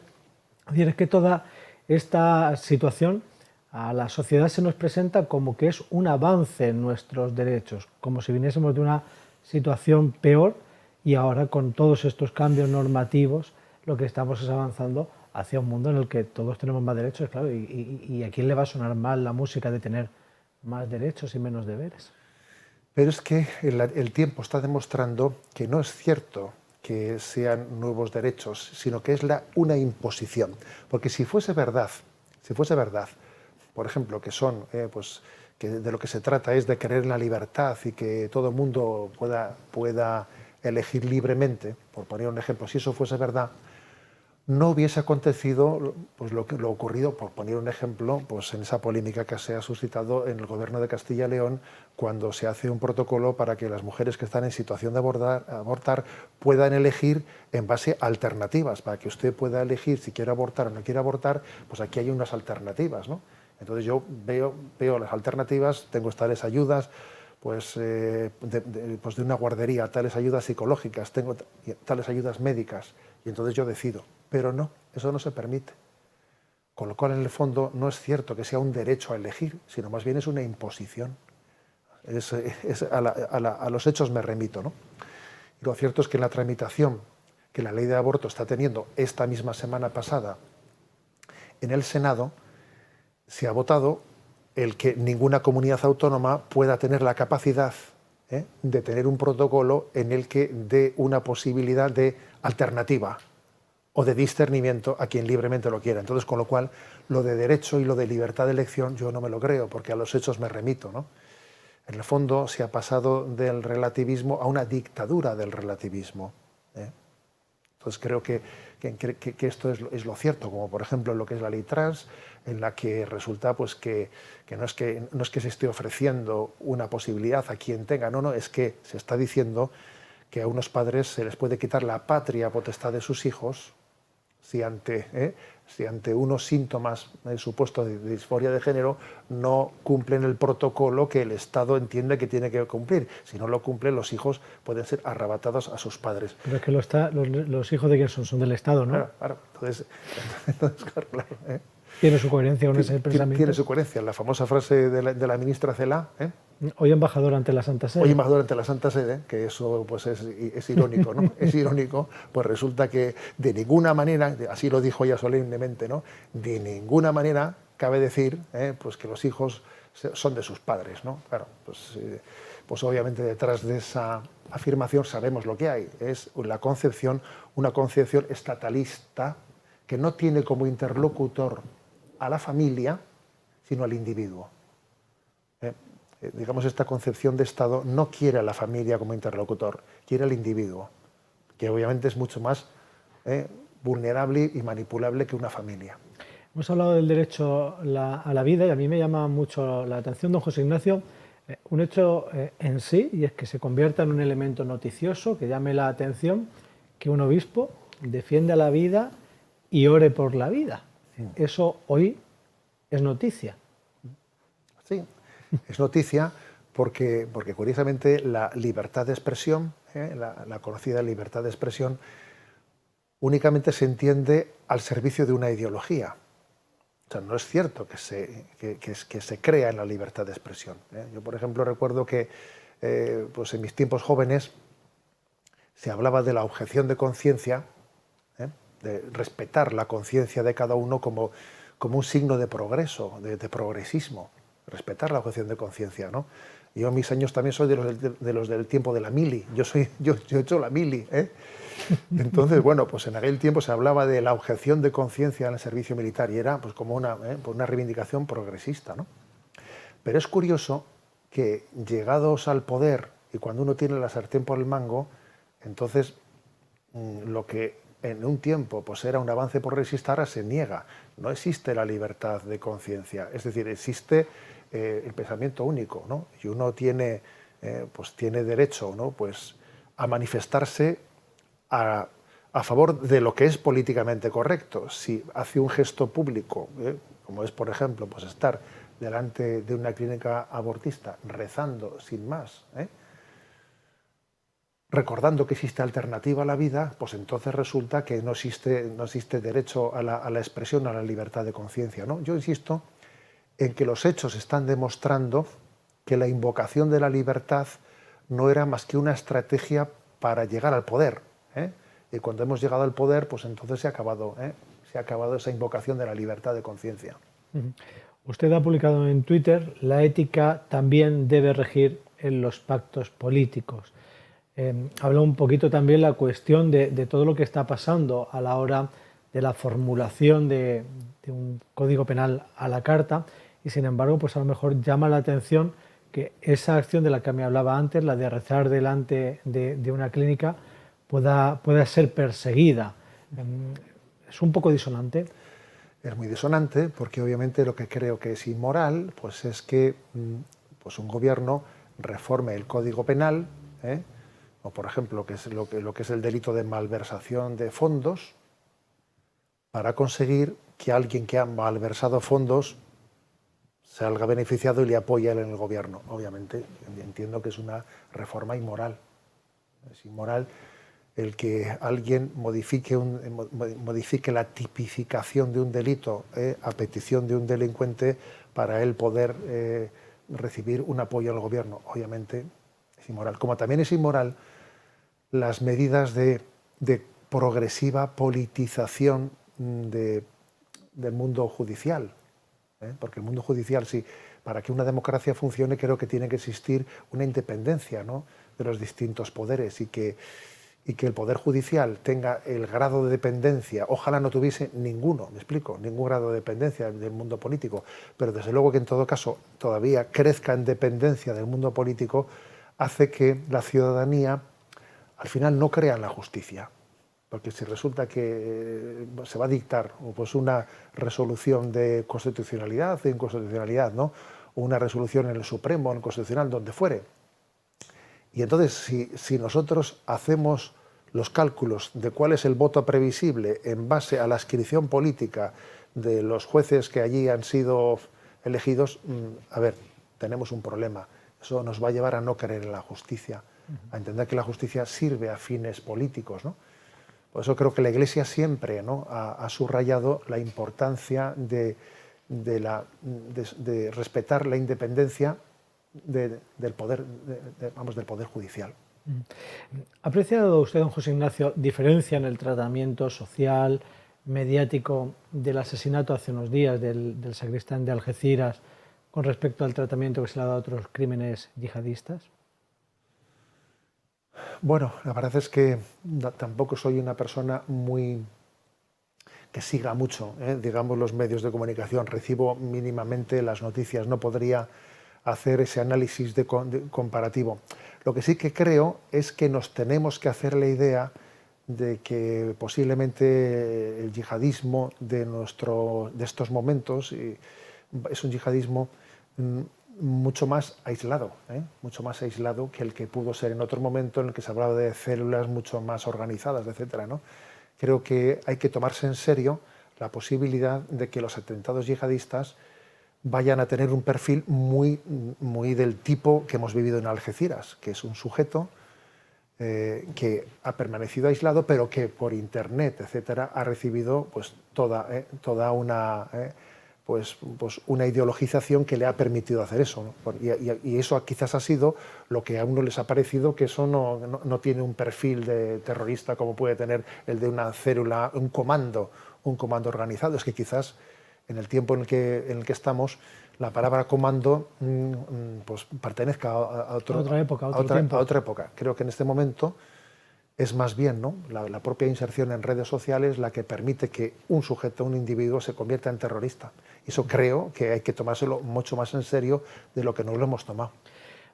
Es decir, es que toda esta situación a la sociedad se nos presenta como que es un avance en nuestros derechos, como si viniésemos de una situación peor, y ahora con todos estos cambios normativos lo que estamos es avanzando hacia un mundo en el que todos tenemos más derechos, claro, y a quién le va a sonar mal la música de tener más derechos y menos deberes. Pero es que el tiempo está demostrando que no es cierto que sean nuevos derechos, sino que es una imposición. Porque si fuese verdad, por ejemplo, que son, pues, que de lo que se trata es de querer la libertad y que todo el mundo pueda elegir libremente, por poner un ejemplo, si eso fuese verdad, no hubiese acontecido pues, lo ocurrido, por poner un ejemplo, pues, en esa polémica que se ha suscitado en el gobierno de Castilla y León, cuando se hace un protocolo para que las mujeres que están en situación de abortar puedan elegir en base a alternativas, para que usted pueda elegir si quiere abortar o no quiere abortar, pues aquí hay unas alternativas, ¿no? Entonces yo veo las alternativas, tengo tales ayudas, pues, pues de una guardería, tales ayudas psicológicas, tengo tales ayudas médicas, y entonces yo decido. Pero no, eso no se permite. Con lo cual, en el fondo, no es cierto que sea un derecho a elegir, sino más bien es una imposición. A los hechos me remito, ¿no? Y lo cierto es que en la tramitación que la ley de aborto está teniendo esta misma semana pasada en el Senado, se ha votado el que ninguna comunidad autónoma pueda tener la capacidad de tener un protocolo en el que dé una posibilidad de alternativa o de discernimiento a quien libremente lo quiera. Entonces, con lo cual, lo de derecho y lo de libertad de elección yo no me lo creo, porque a los hechos me remito, ¿no? En el fondo se ha pasado del relativismo a una dictadura del relativismo. Entonces creo que esto es lo cierto, como por ejemplo en lo que es la ley trans, en la que resulta pues, que no es que se esté ofreciendo una posibilidad a quien tenga, no, es que se está diciendo que a unos padres se les puede quitar la patria potestad de sus hijos si ante unos síntomas supuestos de disforia de género no cumplen el protocolo que el Estado entiende que tiene que cumplir. Si no lo cumplen, los hijos pueden ser arrebatados a sus padres. Pero es que los hijos de quién son del Estado, ¿no? Claro. Entonces claro. Tiene su coherencia con ese pensamiento. Tiene su coherencia. La famosa frase de la ministra Celaá, hoy embajador ante la Santa Sede. Hoy embajador ante la Santa Sede, que eso pues es irónico, ¿no? Es irónico, pues resulta que de ninguna manera, así lo dijo ella solemnemente, ¿no? De ninguna manera cabe decir pues que los hijos son de sus padres, ¿no? Claro, pues obviamente detrás de esa afirmación sabemos lo que hay, es una concepción estatalista que no tiene como interlocutor a la familia, sino al individuo. Digamos, esta concepción de Estado no quiere a la familia como interlocutor, quiere al individuo, que obviamente es mucho más vulnerable y manipulable que una familia. Hemos hablado del derecho a la vida y a mí me llama mucho la atención, don José Ignacio, un hecho en sí, y es que se convierta en un elemento noticioso que llame la atención que un obispo defienda la vida y ore por la vida. Sí. Eso hoy es noticia. Sí. Es noticia porque curiosamente la libertad de expresión, la conocida libertad de expresión, únicamente se entiende al servicio de una ideología. O sea, no es cierto que se crea en la libertad de expresión. Yo, por ejemplo, recuerdo que pues en mis tiempos jóvenes se hablaba de la objeción de conciencia, de respetar la conciencia de cada uno como un signo de progreso, de progresismo. Respetar la objeción de conciencia, ¿no? Yo en mis años también soy de los del tiempo de la mili. Yo he hecho la mili, Entonces, bueno, pues en aquel tiempo se hablaba de la objeción de conciencia en el servicio militar y era pues como una reivindicación progresista, ¿no? Pero es curioso que llegados al poder y cuando uno tiene la sartén por el mango, entonces lo que en un tiempo pues era un avance progresista ahora se niega. No existe la libertad de conciencia, es decir, existe el pensamiento único, ¿no? Y uno tiene derecho, ¿no? Pues a manifestarse a favor de lo que es políticamente correcto. Si hace un gesto público, como es por ejemplo pues estar delante de una clínica abortista rezando sin más, recordando que existe alternativa a la vida, pues entonces resulta que no existe derecho a la expresión, a la libertad de conciencia, ¿no? Yo insisto en que los hechos están demostrando que la invocación de la libertad no era más que una estrategia para llegar al poder. Y cuando hemos llegado al poder, pues entonces se ha acabado Se ha acabado esa invocación de la libertad de conciencia. Usted ha publicado en Twitter: la ética también debe regir en los pactos políticos. Habla un poquito también la cuestión de todo lo que está pasando a la hora de la formulación de un código penal a la carta, y sin embargo, pues a lo mejor llama la atención que esa acción de la que me hablaba antes, la de rezar delante de una clínica, pueda ser perseguida. Es un poco disonante. Es muy disonante porque obviamente lo que creo que es inmoral pues es que pues un gobierno reforme el Código Penal, o por ejemplo lo que es el delito de malversación de fondos, para conseguir que alguien que ha malversado fondos salga beneficiado y le apoye en el gobierno. Obviamente entiendo que es una reforma inmoral. Es inmoral el que alguien modifique la tipificación de un delito a petición de un delincuente para él poder recibir un apoyo del gobierno. Obviamente es inmoral. Como también es inmoral las medidas de progresiva politización del mundo judicial. Porque el mundo judicial, sí, para que una democracia funcione, creo que tiene que existir una independencia, ¿no?, de los distintos poderes, y que el Poder Judicial tenga el grado de dependencia, ojalá no tuviese ninguno, me explico, ningún grado de dependencia del mundo político, pero desde luego que en todo caso todavía crezca en dependencia del mundo político, hace que la ciudadanía al final no crea en la justicia. Porque si resulta que se va a dictar pues una resolución de constitucionalidad o inconstitucionalidad, ¿no?, o una resolución en el Supremo, en el Constitucional, donde fuere, y entonces si nosotros hacemos los cálculos de cuál es el voto previsible en base a la adscripción política de los jueces que allí han sido elegidos, a ver, tenemos un problema. Eso nos va a llevar a no creer en la justicia, a entender que la justicia sirve a fines políticos, ¿no? Por eso creo que la Iglesia siempre, ¿no?, ha subrayado la importancia de respetar la independencia del poder, del poder judicial. ¿Ha apreciado usted, don José Ignacio, diferencia en el tratamiento social, mediático del asesinato hace unos días del sacristán de Algeciras con respecto al tratamiento que se le ha dado a otros crímenes yihadistas? Bueno, la verdad es que tampoco soy una persona que siga mucho, digamos, los medios de comunicación. Recibo mínimamente las noticias, no podría hacer ese análisis comparativo. Lo que sí que creo es que nos tenemos que hacer la idea de que posiblemente el yihadismo de estos momentos es un yihadismo mucho más aislado que el que pudo ser en otro momento en el que se hablaba de células mucho más organizadas, etcétera, ¿no? Creo que hay que tomarse en serio la posibilidad de que los atentados yihadistas vayan a tener un perfil muy del tipo que hemos vivido en Algeciras, que es un sujeto que ha permanecido aislado, pero que por internet, etcétera, ha recibido pues toda una una ideologización que le ha permitido hacer eso, ¿no? Y eso quizás ha sido lo que a uno les ha parecido que eso no tiene un perfil de terrorista como puede tener el de una célula, un comando organizado. Es que quizás en el tiempo en el que estamos, la palabra comando pues pertenezca a otra época. Creo que en este momento es más bien, ¿no?, la propia inserción en redes sociales la que permite que un sujeto, un individuo, se convierta en terrorista. Eso creo que hay que tomárselo mucho más en serio de lo que nos lo hemos tomado.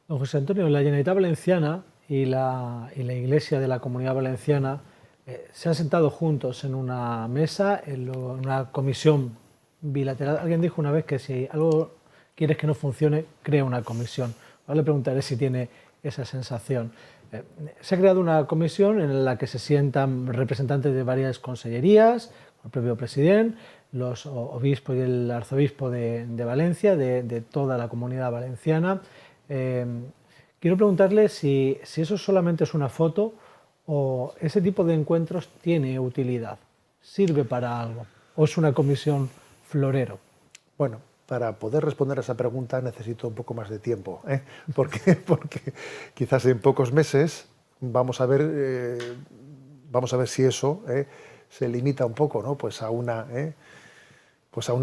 Don José Antonio, la Generalitat Valenciana y la Iglesia de la Comunidad Valenciana se han sentado juntos en una mesa, en una comisión bilateral. Alguien dijo una vez que si algo quieres que no funcione, crea una comisión. Ahora le preguntaré si tiene esa sensación. Se ha creado una comisión en la que se sientan representantes de varias consellerías, el propio presidente, los obispos y el arzobispo de Valencia, de toda la comunidad valenciana. Quiero preguntarle si eso solamente es una foto o ese tipo de encuentros tiene utilidad, sirve para algo, o es una comisión florero. Bueno, para poder responder a esa pregunta necesito un poco más de tiempo, porque quizás en pocos meses vamos a ver si eso se limita un poco, ¿no? Pues a una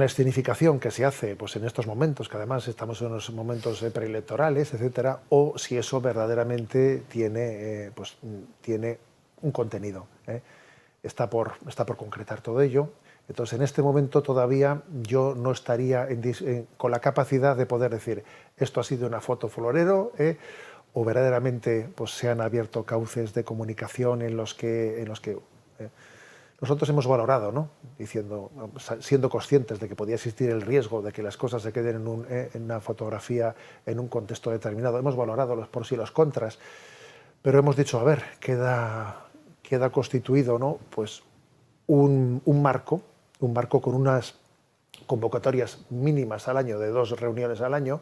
escenificación que se hace pues en estos momentos, que además estamos en unos momentos preelectorales, etcétera, o si eso verdaderamente tiene un contenido. Está por concretar todo ello. Entonces, en este momento todavía yo no estaría con la capacidad de poder decir esto ha sido una foto florero, o verdaderamente pues, se han abierto cauces de comunicación en los que nosotros hemos valorado, ¿no? Siendo conscientes de que podía existir el riesgo de que las cosas se queden en una fotografía en un contexto determinado. Hemos valorado los pros y los contras, pero hemos dicho, a ver, queda constituido, ¿no? Pues un marco con unas convocatorias mínimas al año, de 2 reuniones al año,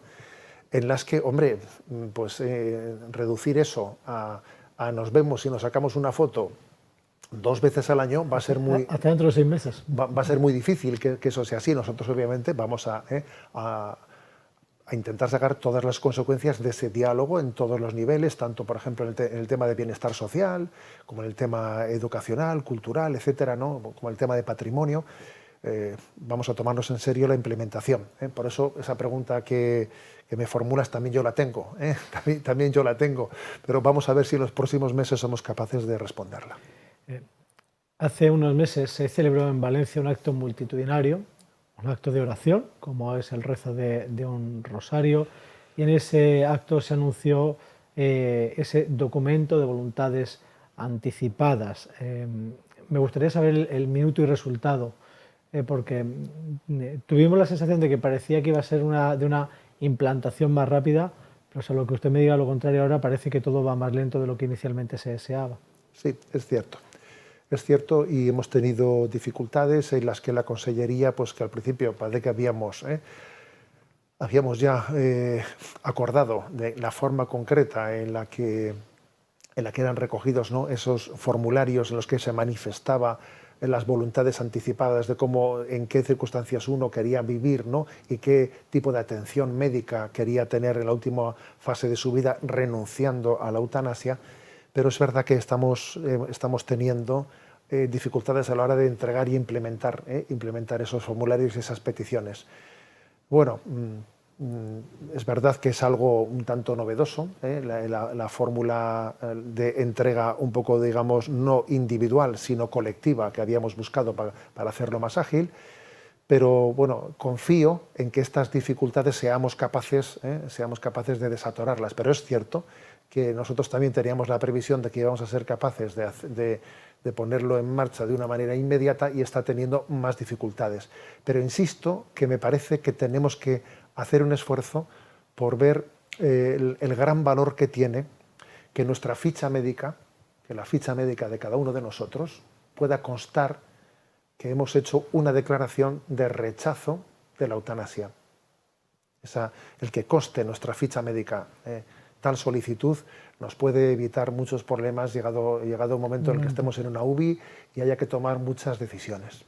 en las que, hombre, pues reducir eso a nos vemos y nos sacamos una foto 2 veces al año va a ser muy... Hasta dentro de 6 meses. Va a ser muy difícil que eso sea así. Nosotros, obviamente, vamos a intentar sacar todas las consecuencias de ese diálogo en todos los niveles, tanto, por ejemplo, en el tema de bienestar social, como en el tema educacional, cultural, etcétera, ¿no? Como el tema de patrimonio. Vamos a tomarnos en serio la implementación. Por eso, esa pregunta que me formulas también yo la tengo. También yo la tengo. Pero vamos a ver si en los próximos meses somos capaces de responderla. Hace unos meses se celebró en Valencia un acto multitudinario, un acto de oración, como es el rezo de un rosario, y en ese acto se anunció ese documento de voluntades anticipadas. Me gustaría saber el minuto y resultado, porque tuvimos la sensación de que parecía que iba a ser de una implantación más rápida, pero a lo que usted me diga lo contrario ahora, parece que todo va más lento de lo que inicialmente se deseaba. Sí, es cierto. Es cierto, y hemos tenido dificultades en las que la Consellería, pues que al principio parece que habíamos ya acordado de la forma concreta en la que eran recogidos, ¿no?, esos formularios en los que se manifestaba las voluntades anticipadas de cómo, en qué circunstancias uno quería vivir, ¿no?, y qué tipo de atención médica quería tener en la última fase de su vida, renunciando a la eutanasia. Pero es verdad que estamos teniendo dificultades a la hora de entregar y implementar esos formularios y esas peticiones. Bueno, es verdad que es algo un tanto novedoso, la fórmula de entrega un poco, digamos, no individual, sino colectiva, que habíamos buscado para hacerlo más ágil. Pero bueno, confío en que estas dificultades seamos capaces de desatorarlas. Pero es cierto que nosotros también teníamos la previsión de que íbamos a ser capaces de ponerlo en marcha de una manera inmediata, y está teniendo más dificultades. Pero insisto que me parece que tenemos que hacer un esfuerzo por ver el gran valor que tiene que nuestra ficha médica, que la ficha médica de cada uno de nosotros pueda constar que hemos hecho una declaración de rechazo de la eutanasia. El que conste nuestra ficha médica tal solicitud nos puede evitar muchos problemas llegado un momento en el que estemos en una UBI y haya que tomar muchas decisiones.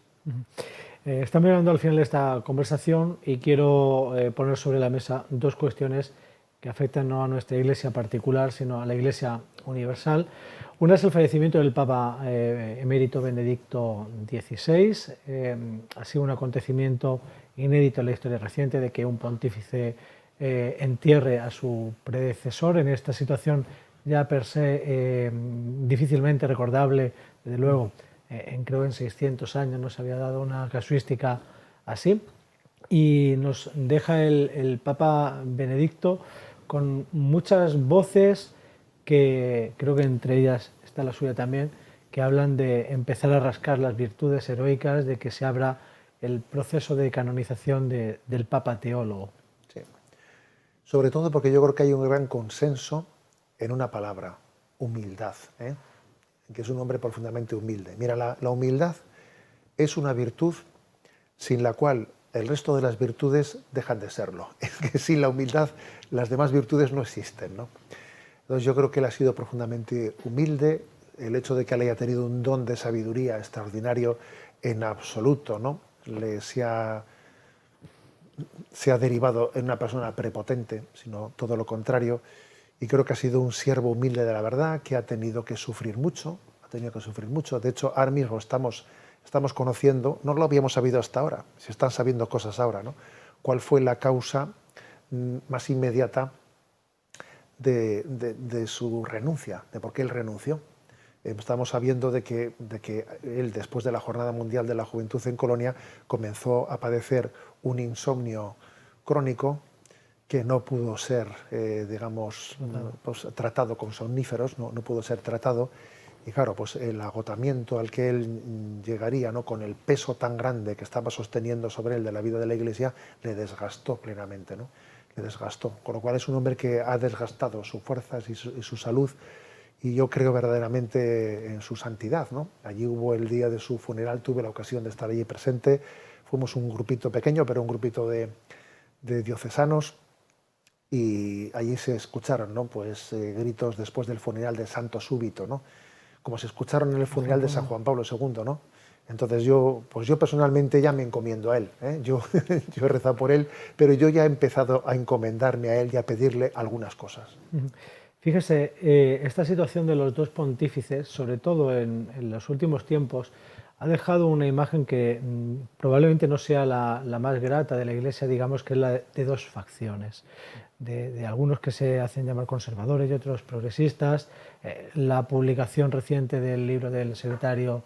Estamos llegando al final de esta conversación y quiero poner sobre la mesa 2 cuestiones que afectan no a nuestra Iglesia particular, sino a la Iglesia universal. Una es el fallecimiento del Papa emérito Benedicto XVI. Ha sido un acontecimiento inédito en la historia reciente de que un pontífice entierre a su predecesor en esta situación ya per se difícilmente recordable, desde luego, creo en 600 años no se había dado una casuística así, y nos deja el Papa Benedicto con muchas voces que creo que entre ellas está la suya también, que hablan de empezar a rascar las virtudes heroicas, de que se abra el proceso de canonización del Papa teólogo. Sí. Sobre todo porque yo creo que hay un gran consenso en una palabra: humildad, que es un hombre profundamente humilde. Mira, la humildad es una virtud sin la cual el resto de las virtudes dejan de serlo. Es que sin la humildad las demás virtudes no existen, ¿no? Entonces yo creo que él ha sido profundamente humilde. El hecho de que él haya tenido un don de sabiduría extraordinario en absoluto, ¿no?, se ha derivado en una persona prepotente, sino todo lo contrario. Y creo que ha sido un siervo humilde de la verdad, que ha tenido que sufrir mucho. De hecho, ahora mismo estamos estamos conociendo, no lo habíamos sabido hasta ahora, se están sabiendo cosas ahora, ¿no? ¿Cuál fue la causa más inmediata de su renuncia, de por qué él renunció? Estamos sabiendo de que él, después de la Jornada Mundial de la Juventud en Colonia, comenzó a padecer un insomnio crónico que no pudo ser, digamos, pues, tratado con somníferos, no pudo ser tratado. Y claro, pues el agotamiento al que él llegaría, ¿no?, con el peso tan grande que estaba sosteniendo sobre él de la vida de la Iglesia, le desgastó plenamente, ¿no? Le desgastó. Con lo cual es un hombre que ha desgastado sus fuerzas y su salud, y yo creo verdaderamente en su santidad, ¿no? Allí hubo el día de su funeral, tuve la ocasión de estar allí presente. Fuimos un grupito pequeño, pero un grupito de diocesanos, y allí se escucharon, ¿no?, pues, gritos después del funeral de santo súbito, ¿no?, como se escucharon en el funeral de San Juan Pablo II, ¿no? Entonces yo personalmente ya me encomiendo a él, ¿eh? Yo he rezado por él, pero yo ya he empezado a encomendarme a él y a pedirle algunas cosas. Fíjese, esta situación de los dos pontífices, sobre todo en los últimos tiempos, ha dejado una imagen que probablemente no sea la más grata de la Iglesia, digamos que es la de dos facciones, de algunos que se hacen llamar conservadores y otros progresistas. La publicación reciente del libro del secretario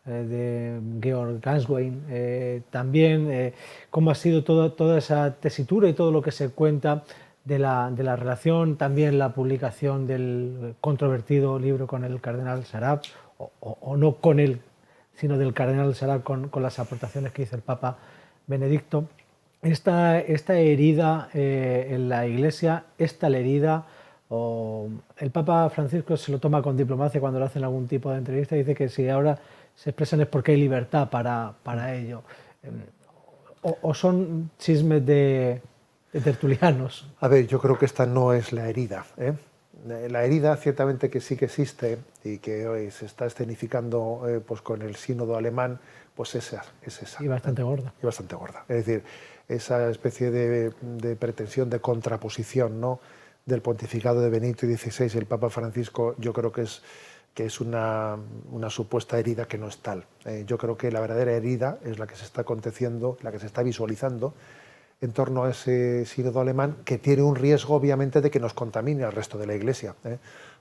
de Georg Ganswein, también cómo ha sido toda esa tesitura y todo lo que se cuenta de la relación, también la publicación del controvertido libro con el cardenal Sarab, o no con él, sino del cardenal Sarab con las aportaciones que hizo el Papa Benedicto. Esta herida en la Iglesia, esta herida, o el Papa Francisco se lo toma con diplomacia cuando le hacen algún tipo de entrevista, y dice que si ahora se expresan es porque hay libertad para ello. O son chismes de tertulianos. A ver, yo creo que esta no es la herida, ¿eh? La herida ciertamente que sí que existe y que hoy se está escenificando pues con el sínodo alemán, pues es esa. Y bastante gorda. Y bastante gorda. Es decir, esa especie de pretensión de contraposición, ¿no?, del pontificado de Benito XVI y el Papa Francisco, yo creo que es una supuesta herida que no es tal. Yo creo que la verdadera herida es la que se está aconteciendo, la que se está visualizando en torno a ese sínodo alemán, que tiene un riesgo obviamente de que nos contamine al resto de la Iglesia,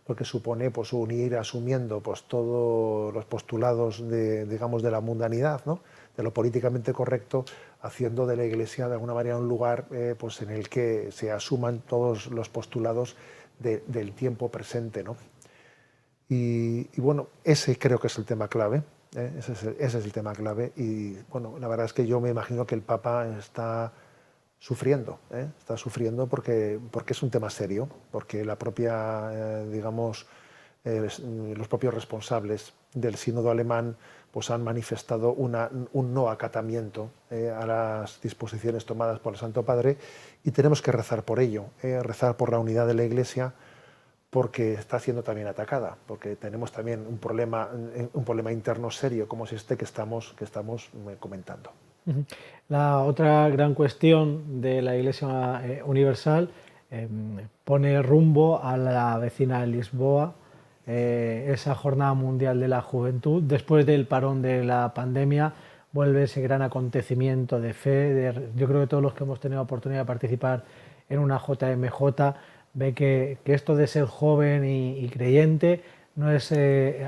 porque supone, pues, unir asumiendo, pues, todos los postulados digamos, de la mundanidad, ¿no?, de lo políticamente correcto, haciendo de la Iglesia de alguna manera un lugar pues, en el que se asuman todos los postulados del tiempo presente, ¿no? Y bueno, ese creo que es el tema clave. Ese es el tema clave. Y bueno, la verdad es que yo me imagino que el Papa está sufriendo porque es un tema serio, porque la propia, digamos, los propios responsables del sínodo alemán pues han manifestado un no acatamiento a las disposiciones tomadas por el Santo Padre, y tenemos que rezar por ello, rezar por la unidad de la Iglesia, porque está siendo también atacada, porque tenemos también un problema interno serio como es este que estamos comentando. La otra gran cuestión de la Iglesia Universal pone rumbo a la vecina Lisboa, esa Jornada Mundial de la Juventud. Después del parón de la pandemia vuelve ese gran acontecimiento de fe. Yo creo que todos los que hemos tenido oportunidad de participar en una JMJ ve que esto de ser joven y creyente no es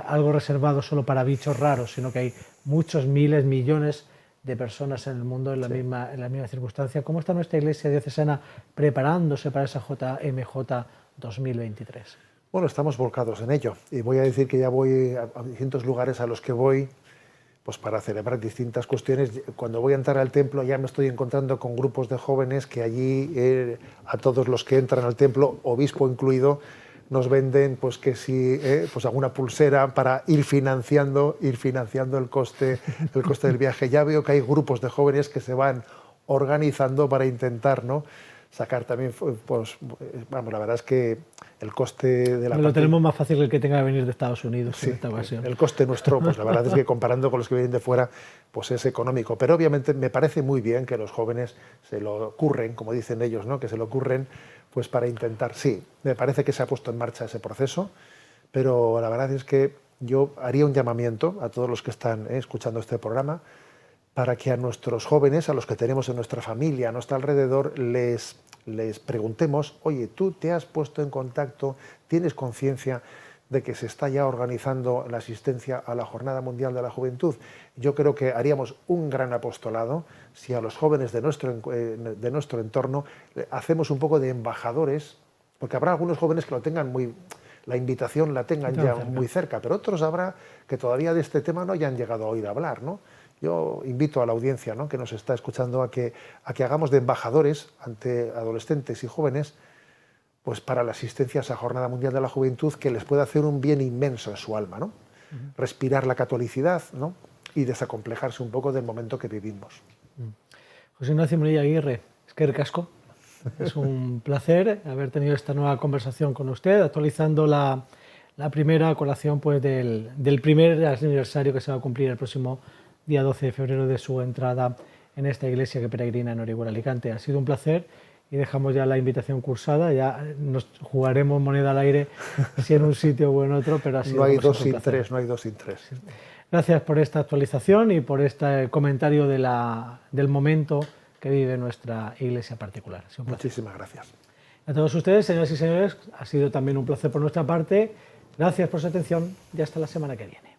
algo reservado solo para bichos raros, sino que hay muchos miles, millones de personas en el mundo en la misma circunstancia. ¿Cómo está nuestra Iglesia diocesana preparándose para esa JMJ 2023? Bueno, estamos volcados en ello, y voy a decir que ya voy a distintos lugares a los que voy pues para celebrar distintas cuestiones. Cuando voy a entrar al templo ya me estoy encontrando con grupos de jóvenes que allí a todos los que entran al templo, obispo incluido, nos venden pues que si pues alguna pulsera para ir financiando el coste del viaje. Ya veo que hay grupos de jóvenes que se van organizando para intentar, ¿no?, sacar también, pues, vamos, la verdad es que el coste de la... Lo tenemos más fácil que el que tenga que venir de Estados Unidos, sí, en esta ocasión. El coste nuestro, pues la verdad es que comparando con los que vienen de fuera, pues es económico. Pero obviamente me parece muy bien que los jóvenes se lo ocurren, como dicen ellos, ¿no?, que se lo ocurren pues para intentar... Sí, me parece que se ha puesto en marcha ese proceso, pero la verdad es que yo haría un llamamiento a todos los que están escuchando este programa para que a nuestros jóvenes, a los que tenemos en nuestra familia, a nuestro alrededor, les preguntemos, oye, ¿tú te has puesto en contacto, tienes conciencia de que se está ya organizando la asistencia a la Jornada Mundial de la Juventud? Yo creo que haríamos un gran apostolado si a los jóvenes de nuestro entorno hacemos un poco de embajadores, porque habrá algunos jóvenes que lo tengan la invitación la tengan ya muy cerca, pero otros habrá que todavía de este tema no hayan llegado a oír hablar, ¿no? Yo invito a la audiencia, ¿no?, que nos está escuchando a que hagamos de embajadores ante adolescentes y jóvenes, pues para la asistencia a esa Jornada Mundial de la Juventud, que les puede hacer un bien inmenso en su alma, ¿no? Respirar la catolicidad, ¿no?, y desacomplejarse un poco del momento que vivimos. José Ignacio Munilla Aguirre, eskerrik asko. Es un placer haber tenido esta nueva conversación con usted, actualizando la primera colación pues, del primer aniversario que se va a cumplir el próximo día 12 de febrero de su entrada en esta iglesia que peregrina en Orihuela, Alicante. Ha sido un placer y dejamos ya la invitación cursada, ya nos jugaremos moneda al aire si en un sitio o en otro, pero ha sido no hay dos sin tres, no hay dos sin tres. Gracias por esta actualización y por este comentario del momento que vive nuestra iglesia particular. Muchísimas gracias. A todos ustedes, señoras y señores, ha sido también un placer por nuestra parte. Gracias por su atención y hasta la semana que viene.